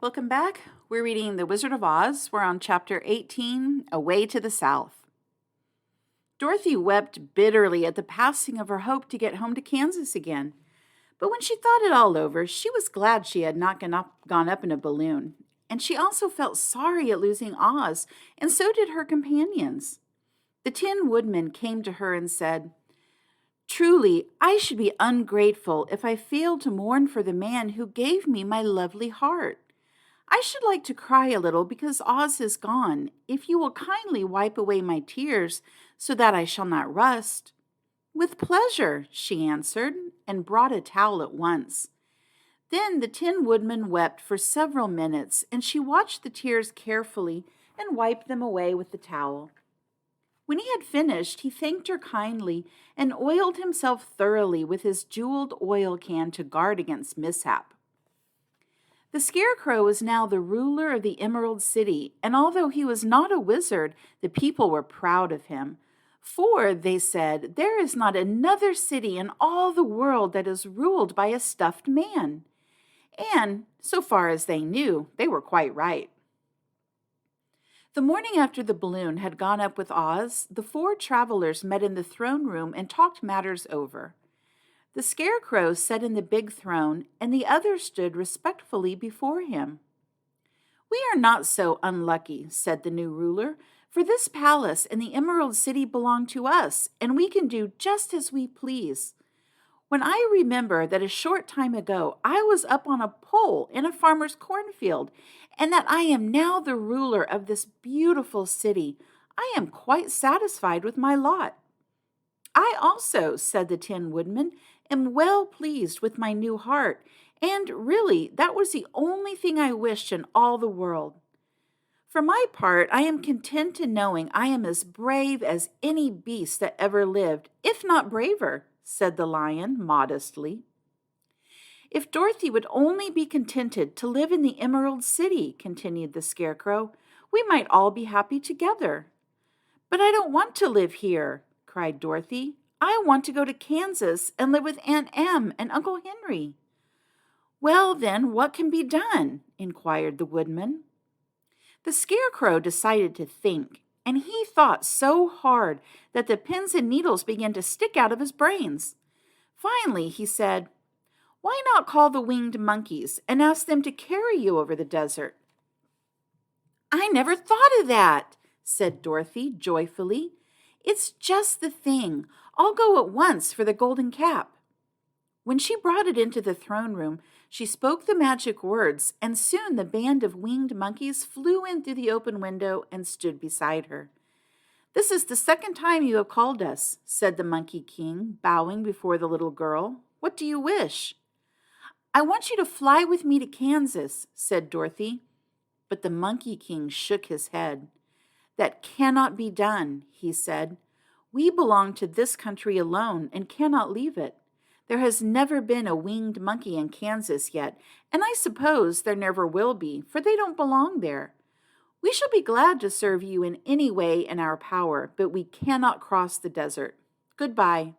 Welcome back. We're reading The Wizard of Oz. We're on chapter 18, Away to the South. Dorothy wept bitterly at the passing of her hope to get home to Kansas again. But when she thought it all over, she was glad she had not gone up in a balloon. And she also felt sorry at losing Oz, and so did her companions. The Tin Woodman came to her and said, "Truly, I should be ungrateful if I failed to mourn for the man who gave me my lovely heart. I should like to cry a little because Oz is gone, if you will kindly wipe away my tears so that I shall not rust." "With pleasure," she answered, and brought a towel at once. Then the Tin Woodman wept for several minutes, and she watched the tears carefully and wiped them away with the towel. When he had finished, he thanked her kindly and oiled himself thoroughly with his jeweled oil can to guard against mishap. The Scarecrow was now the ruler of the Emerald City, and although he was not a wizard, the people were proud of him. For, they said, there is not another city in all the world that is ruled by a stuffed man. And, so far as they knew, they were quite right. The morning after the balloon had gone up with Oz, the four travelers met in the throne room and talked matters over. The Scarecrow sat in the big throne, and the others stood respectfully before him. "We are not so unlucky," said the new ruler, "for this palace and the Emerald City belong to us, and we can do just as we please. When I remember that a short time ago I was up on a pole in a farmer's cornfield, and that I am now the ruler of this beautiful city, I am quite satisfied with my lot." "I also," said the Tin Woodman, "am well pleased with my new heart, and really that was the only thing I wished in all the world. For my part, I am content in knowing I am as brave as any beast that ever lived, if not braver," said the Lion modestly. "If Dorothy would only be contented to live in the Emerald City," continued the Scarecrow, "we might all be happy together." "But I don't want to live here," cried Dorothy. "I want to go to Kansas and live with Aunt Em and Uncle Henry." "Well, then, what can be done?" inquired the Woodman. The Scarecrow decided to think, and he thought so hard that the pins and needles began to stick out of his brains. Finally, he said, "Why not call the winged monkeys and ask them to carry you over the desert?" "I never thought of that," said Dorothy joyfully. "It's just the thing. I'll go at once for the golden cap." When she brought it into the throne room, she spoke the magic words, and soon the band of winged monkeys flew in through the open window and stood beside her. "This is the second time you have called us," said the Monkey King, bowing before the little girl. "What do you wish?" "I want you to fly with me to Kansas," said Dorothy. But the Monkey King shook his head. "That cannot be done," he said. "We belong to this country alone and cannot leave it. There has never been a winged monkey in Kansas yet, and I suppose there never will be, for they don't belong there. We shall be glad to serve you in any way in our power, but we cannot cross the desert. Goodbye."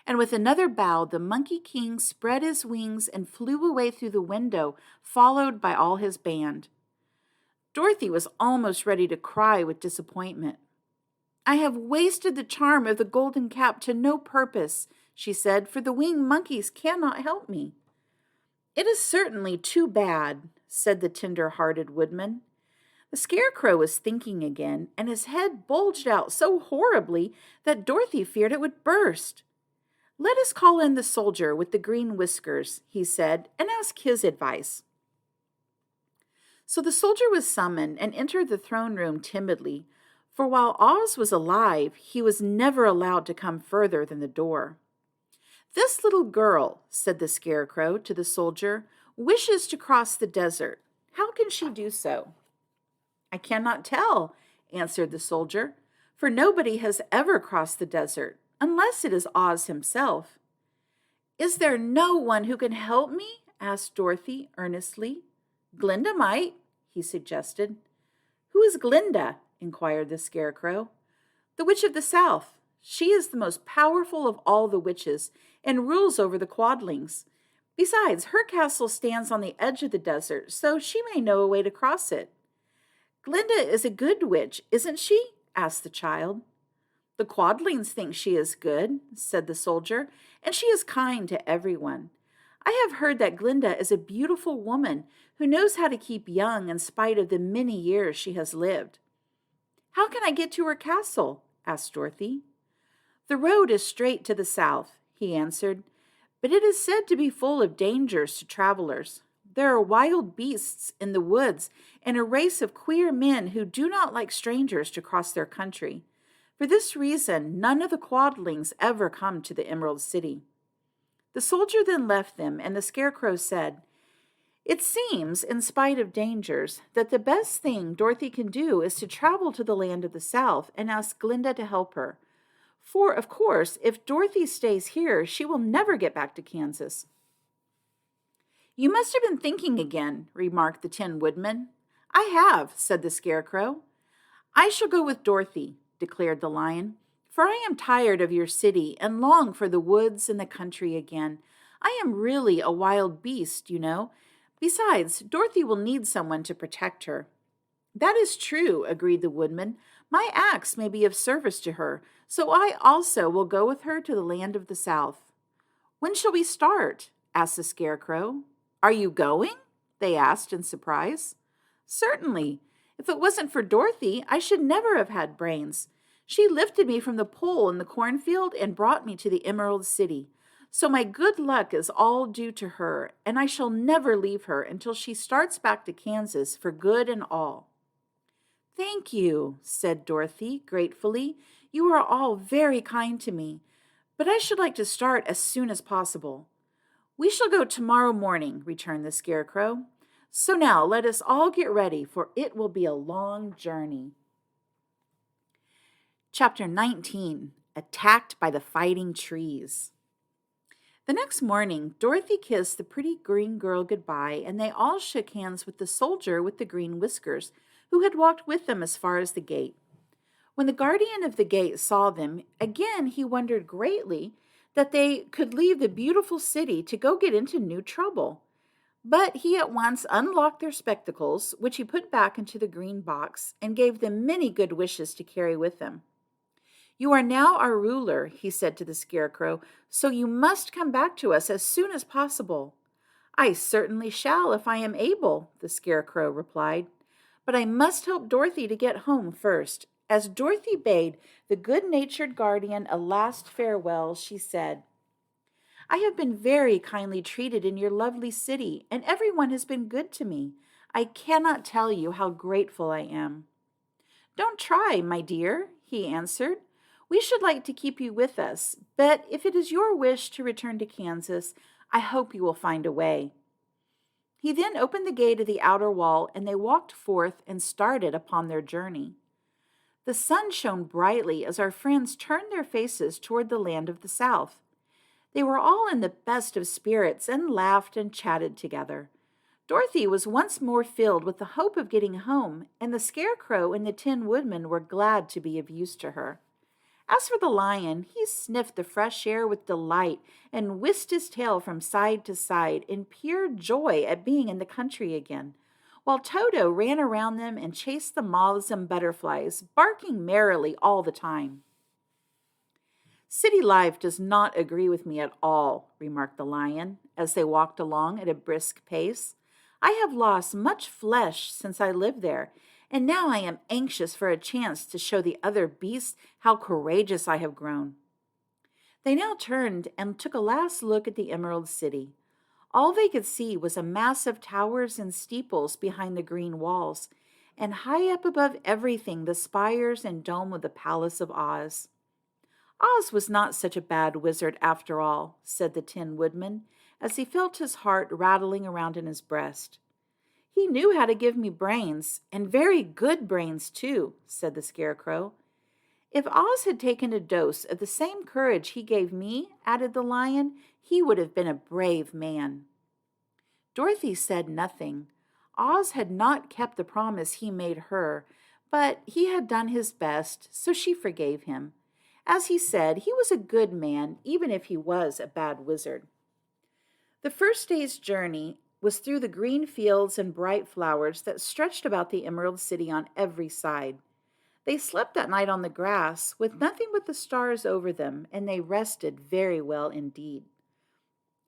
And with another bow, the Monkey King spread his wings and flew away through the window, followed by all his band. Dorothy was almost ready to cry with disappointment. "I have wasted the charm of the golden cap to no purpose," she said, "for the winged monkeys cannot help me." "It is certainly too bad," said the tender-hearted Woodman. The Scarecrow was thinking again, and his head bulged out so horribly that Dorothy feared it would burst. "Let us call in the soldier with the green whiskers," he said, "and ask his advice." So the soldier was summoned and entered the throne room timidly, for while Oz was alive, he was never allowed to come further than the door. "This little girl," said the Scarecrow to the soldier, "wishes to cross the desert. How can she do so?" "I cannot tell," answered the soldier, "for nobody has ever crossed the desert, unless it is Oz himself." "Is there no one who can help me?" asked Dorothy earnestly. "Glinda might," he suggested. "Who is Glinda?" inquired the Scarecrow. "The Witch of the South. She is the most powerful of all the witches and rules over the Quadlings. Besides, her castle stands on the edge of the desert, so she may know a way to cross it. Glinda is a good witch, isn't she? Asked the child. The Quadlings think she is good, said the soldier, and she is kind to everyone. I have heard that Glinda is a beautiful woman who knows how to keep young in spite of the many years she has lived. How can I get to her castle? Asked Dorothy. The road is straight to the south, he answered, but it is said to be full of dangers to travelers. There are wild beasts in the woods and a race of queer men who do not like strangers to cross their country. For this reason, none of the Quadlings ever come to the Emerald City. The soldier then left them, and the Scarecrow said, It seems, in spite of dangers, that the best thing Dorothy can do is to travel to the land of the South and ask Glinda to help her. For, of course, if Dorothy stays here, she will never get back to Kansas. You must have been thinking again, remarked the Tin Woodman. I have, said the Scarecrow. I shall go with Dorothy, declared the Lion, for I am tired of your city and long for the woods and the country again. I am really a wild beast, you know. Besides, Dorothy will need someone to protect her. That is true, agreed the Woodman. My axe may be of service to her, so I also will go with her to the land of the South. When shall we start? Asked the Scarecrow. Are you going? They asked in surprise. Certainly. If it wasn't for Dorothy, I should never have had brains. She lifted me from the pole in the cornfield and brought me to the Emerald City. So my good luck is all due to her, and I shall never leave her until she starts back to Kansas for good and all. Thank you, said Dorothy gratefully. You are all very kind to me, but I should like to start as soon as possible. We shall go tomorrow morning, returned the Scarecrow. So now let us all get ready, for it will be a long journey. Chapter 19, Attacked by the Fighting Trees. The next morning, Dorothy kissed the pretty green girl goodbye, and they all shook hands with the soldier with the green whiskers, who had walked with them as far as the gate. When the guardian of the gate saw them, again he wondered greatly that they could leave the beautiful city to go get into new trouble. But he at once unlocked their spectacles, which he put back into the green box, and gave them many good wishes to carry with them. You are now our ruler, he said to the Scarecrow, so you must come back to us as soon as possible. I certainly shall if I am able, the Scarecrow replied. But I must help Dorothy to get home first. As Dorothy bade the good-natured guardian a last farewell, she said, I have been very kindly treated in your lovely city, and everyone has been good to me. I cannot tell you how grateful I am. Don't try, my dear, he answered. We should like to keep you with us, but if it is your wish to return to Kansas, I hope you will find a way. He then opened the gate of the outer wall, and they walked forth and started upon their journey. The sun shone brightly as our friends turned their faces toward the land of the South. They were all in the best of spirits and laughed and chatted together. Dorothy was once more filled with the hope of getting home, and the Scarecrow and the Tin Woodman were glad to be of use to her. As for the Lion, he sniffed the fresh air with delight and whisked his tail from side to side in pure joy at being in the country again, while Toto ran around them and chased the moths and butterflies, barking merrily all the time. City life does not agree with me at all, remarked the Lion, as they walked along at a brisk pace. I have lost much flesh since I lived there, and now I am anxious for a chance to show the other beasts how courageous I have grown. They now turned and took a last look at the Emerald City. All they could see was a mass of towers and steeples behind the green walls, and high up above everything the spires and dome of the Palace of Oz. Oz was not such a bad wizard after all, said the Tin Woodman, as he felt his heart rattling around in his breast. He knew how to give me brains, and very good brains, too, said the Scarecrow. If Oz had taken a dose of the same courage he gave me, added the Lion, he would have been a brave man. Dorothy said nothing. Oz had not kept the promise he made her, but he had done his best, so she forgave him. As he said, he was a good man, even if he was a bad wizard. The first day's journey was through the green fields and bright flowers that stretched about the Emerald City on every side. They slept that night on the grass with nothing but the stars over them, and they rested very well indeed.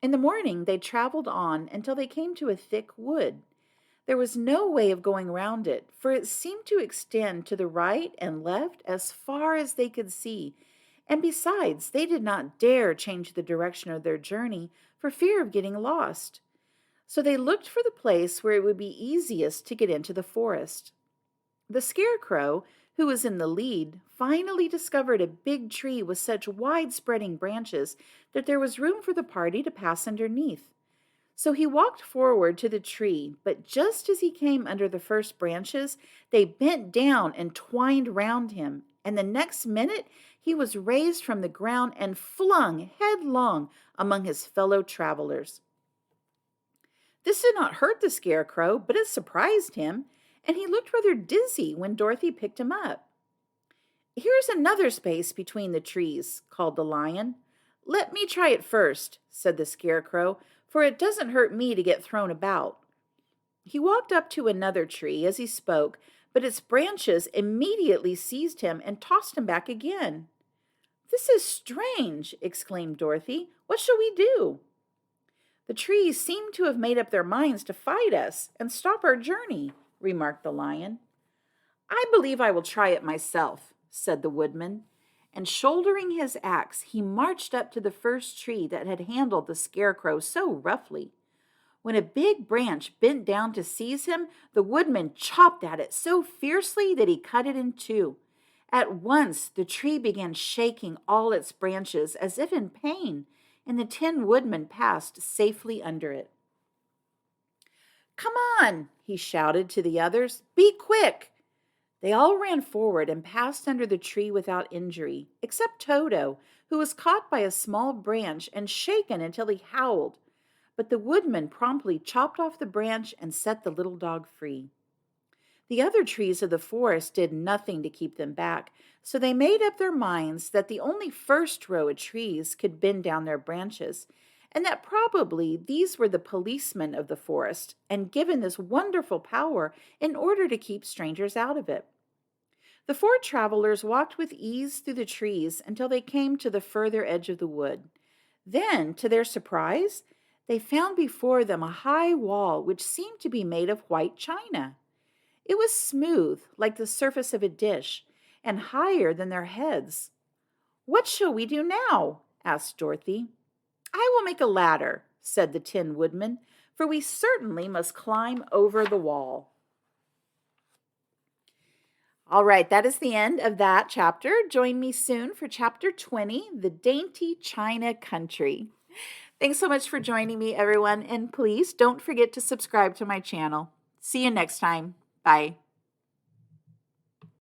In the morning, they traveled on until they came to a thick wood. There was no way of going round it, for it seemed to extend to the right and left as far as they could see, and besides, they did not dare change the direction of their journey for fear of getting lost. So they looked for the place where it would be easiest to get into the forest. The scarecrow, who was in the lead, finally discovered a big tree with such wide-spreading branches that there was room for the party to pass underneath. So he walked forward to the tree, but just as he came under the first branches, they bent down and twined round him, and the next minute he was raised from the ground and flung headlong among his fellow travelers. This did not hurt the scarecrow, but it surprised him, and he looked rather dizzy when Dorothy picked him up. "Here is another space between the trees," called the lion. "Let me try it first," said the scarecrow, "for it doesn't hurt me to get thrown about." He walked up to another tree as he spoke, but its branches immediately seized him and tossed him back again. "This is strange," exclaimed Dorothy. "What shall we do?" "The trees seem to have made up their minds to fight us and stop our journey," remarked the lion. "I believe I will try it myself," said the woodman, and shouldering his axe, he marched up to the first tree that had handled the scarecrow so roughly. When a big branch bent down to seize him, the woodman chopped at it so fiercely that he cut it in two. At once the tree began shaking all its branches as if in pain, and the Tin Woodman passed safely under it. "Come on," he shouted to the others. "Be quick." They all ran forward and passed under the tree without injury, except Toto, who was caught by a small branch and shaken until he howled. But the woodman promptly chopped off the branch and set the little dog free. The other trees of the forest did nothing to keep them back, so they made up their minds that the only first row of trees could bend down their branches, and that probably these were the policemen of the forest, and given this wonderful power in order to keep strangers out of it. The four travelers walked with ease through the trees until they came to the further edge of the wood. Then, to their surprise, they found before them a high wall which seemed to be made of white china. It was smooth, like the surface of a dish, and higher than their heads. "What shall we do now?" asked Dorothy. "I will make a ladder," said the Tin Woodman, "for we certainly must climb over the wall." All right, that is the end of that chapter. Join me soon for chapter 20, The Dainty China Country. Thanks so much for joining me, everyone, and please don't forget to subscribe to my channel. See you next time. Bye.